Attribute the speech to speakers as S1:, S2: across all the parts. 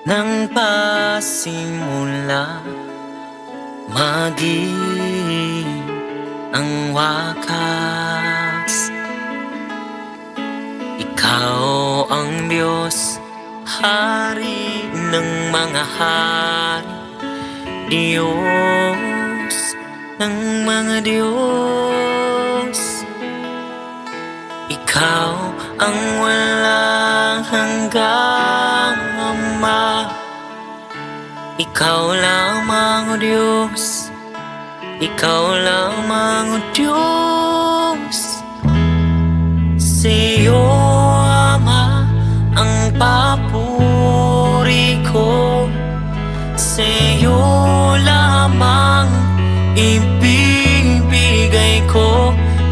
S1: Nang pasimula maging ang wakas, Ikaw ang Diyos, Hari ng mga hari, Diyos ng mga Diyos. Ikaw ang walang hanggang Ama, Ikaw lamang o Diyos, Ikaw lamang o Diyos. Sa iyo, Ama, ang papuri ko, sa iyo lamang ibibigay ko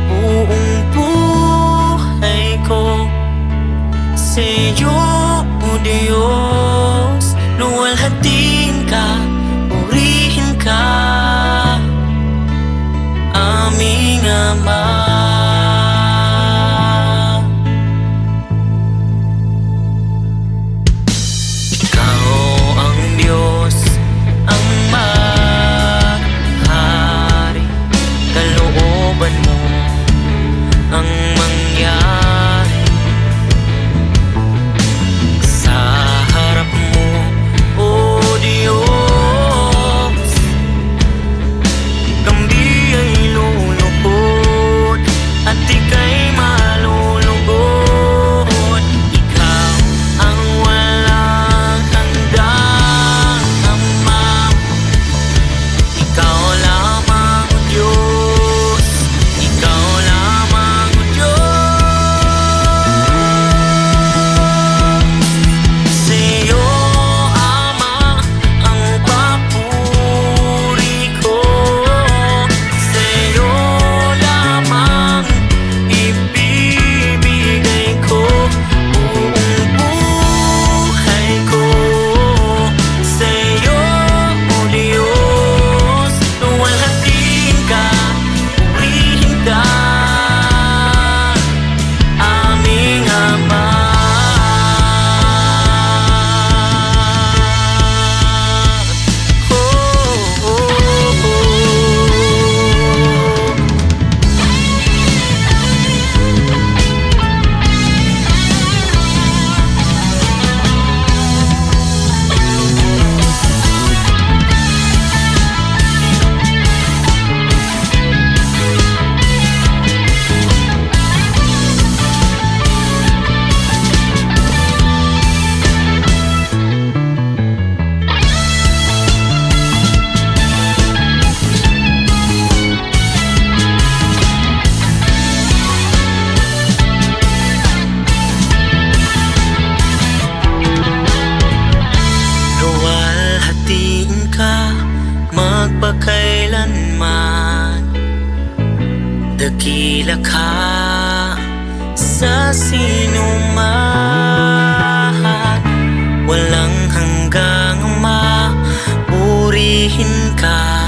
S1: buong buhay ko. Sa iyo, O Diyos, luwalhatiin ka, purihin ka, aming Ama. Ikaw ang Diyos, ang maghari, kalooban mo ang mangyari sa harap mo, O Diyos. Kami ay lulubot at ika'y malulugod. Ikaw ang walang hanggang Ama, Ikaw lamang o Diyos, Ikaw lamang o Diyos. Sa iyo, Ama, ang papuri ko, sa iyo lamang ibibigay ko buong buhay ko. Sa iyo, O Diyos, luwalhatiin ka, purihin ka, aming Ama. Oh, oh, oh. Luwalhatiin ka magpakailanman, dakila ka sa sinuman. Walang hanggang Ama, purihin ka,